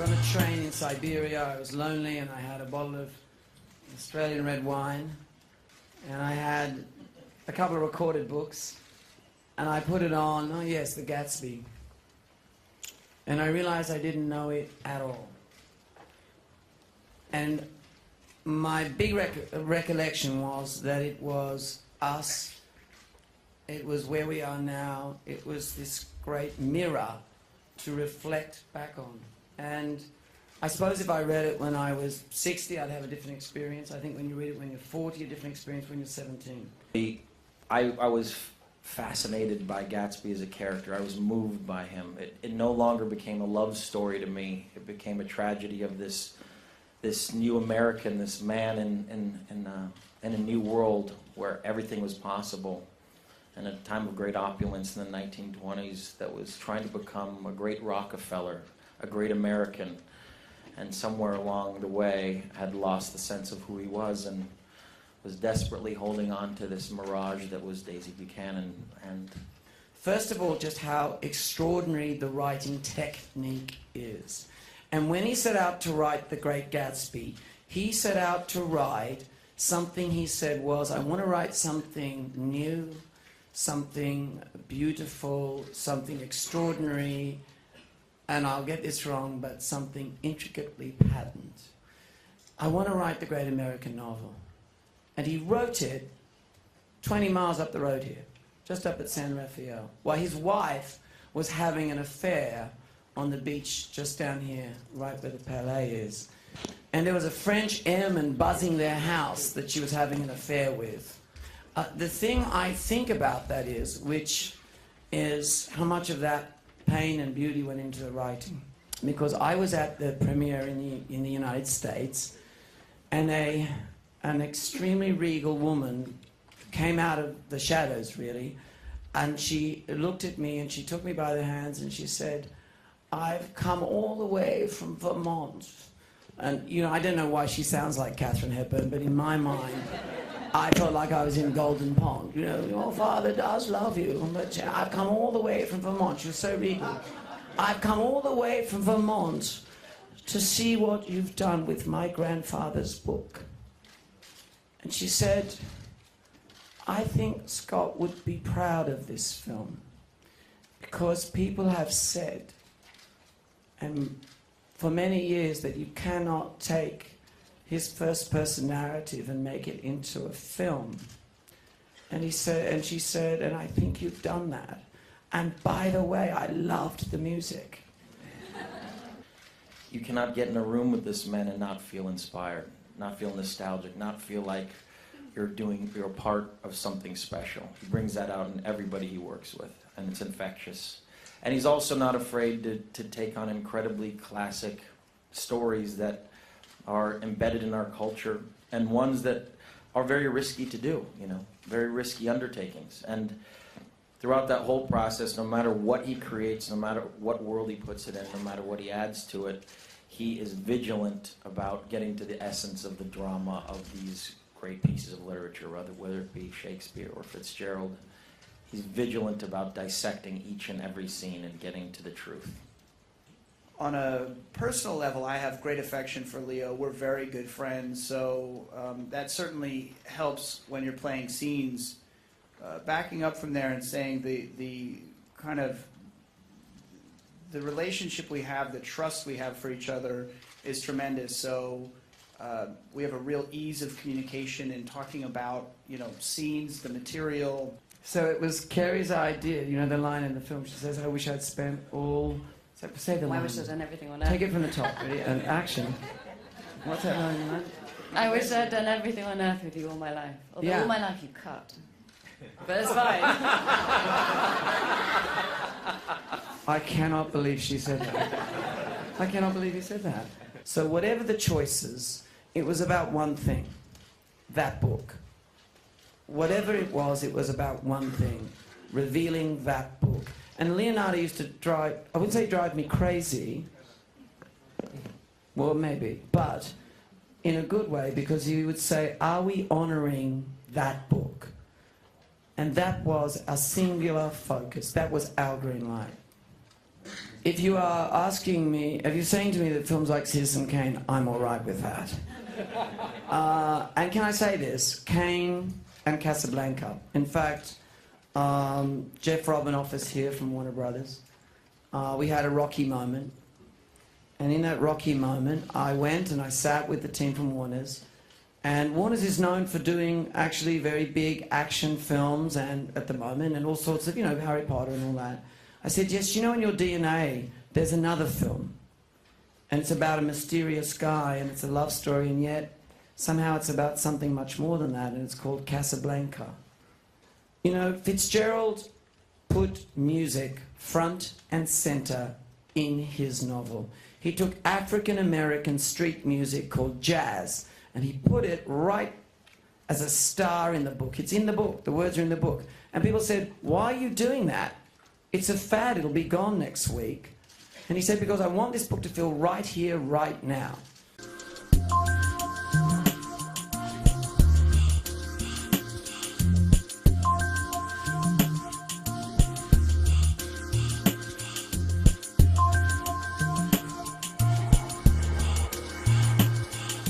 on a train in Siberia. I was lonely, and I had a bottle of Australian red wine, and I had a couple of recorded books, and I put it on, oh yes, The Gatsby. And I realized I didn't know it at all. And my big recollection was that it was us, it was where we are now, it was this great mirror to reflect back on. And I suppose if I read it when I was 60, I'd have a different experience. I think when you read it when you're 40, a different experience when you're 17. I was fascinated by Gatsby as a character. I was moved by him. It no longer became a love story to me. It became a tragedy of this new American, this man in a new world where everything was possible. In a time of great opulence in the 1920s that was trying to become a great Rockefeller, a great American, and somewhere along the way had lost the sense of who he was and was desperately holding on to this mirage that was Daisy Buchanan. And first of all, just how extraordinary the writing technique is. And when he set out to write The Great Gatsby, he set out to write something he said was, I want to write something new, something beautiful, something extraordinary, and I'll get this wrong, but something intricately patterned. I want to write the great American novel. And he wrote it 20 miles up the road here, just up at San Rafael, while his wife was having an affair on the beach just down here, right where the Palais is. And there was a French airman buzzing their house that she was having an affair with. The thing I think about that is, which is how much of that pain and beauty went into the writing. Because I was at the premiere in the United States, and an extremely regal woman came out of the shadows, really, and she looked at me and she took me by the hands and she said, I've come all the way from Vermont. And, you know, I don't know why she sounds like Katharine Hepburn, but in my mind, I felt like I was in Golden Pond. You know, your father does love you, but I've come all the way from Vermont. She was so regal. I've come all the way from Vermont to see what you've done with my grandfather's book. And she said, I think Scott would be proud of this film because people have said, and for many years, that you cannot take his first-person narrative and make it into a film. And he said, and she said, and I think you've done that. And by the way, I loved the music. you cannot get in a room with this man and not feel inspired, not feel nostalgic, not feel like you're part of something special. He brings that out in everybody he works with, and it's infectious. And he's also not afraid to take on incredibly classic stories that are embedded in our culture, and ones that are very risky to do, you know, very risky undertakings. And throughout that whole process, no matter what he creates, no matter what world he puts it in, no matter what he adds to it, he is vigilant about getting to the essence of the drama of these great pieces of literature, whether it be Shakespeare or Fitzgerald. He's vigilant about dissecting each and every scene and getting to the truth. On a personal level, I have great affection for Leo. We're very good friends, so that certainly helps when you're playing scenes. Backing up from there and saying the kind of the relationship we have, the trust we have for each other is tremendous. So we have a real ease of communication in talking about, you know, scenes, the material. So it was Carey's idea, you know, the line in the film, she says, I wish I'd spent all... Say the line. I wish I'd done everything on earth. Take it from the top, ready? And action. What's that line? I wish I'd done everything on earth with you all my life. Although all my life you cut. But it's fine. I cannot believe she said that. I cannot believe you said that. So whatever the choices, it was about one thing. That book. Whatever it was about one thing. Revealing that book. And Leonardo used to drive, I wouldn't say drive me crazy, well maybe, but in a good way, because he would say, are we honoring that book? And that was a singular focus. That was our green light. if you are asking me, if you're saying to me that films like Citizen Kane, I'm all right with that. And can I say this? Kane and Casablanca. In fact, Jeff Robinoff is here from Warner Brothers. We had a rocky moment. And in that rocky moment, I went and I sat with the team from Warner's. And Warner's is known for doing actually very big action films and at the moment and all sorts of, you know, Harry Potter and all that. I said, yes, you know, in your DNA, there's another film. And it's about a mysterious guy and it's a love story, and yet somehow it's about something much more than that, and it's called Casablanca. You know, Fitzgerald put music front and center in his novel. He took African-American street music called jazz, and he put it right as a star in the book. It's in the book. The words are in the book. And people said, why are you doing that? It's a fad. It'll be gone next week. And he said, because I want this book to feel right here, right now.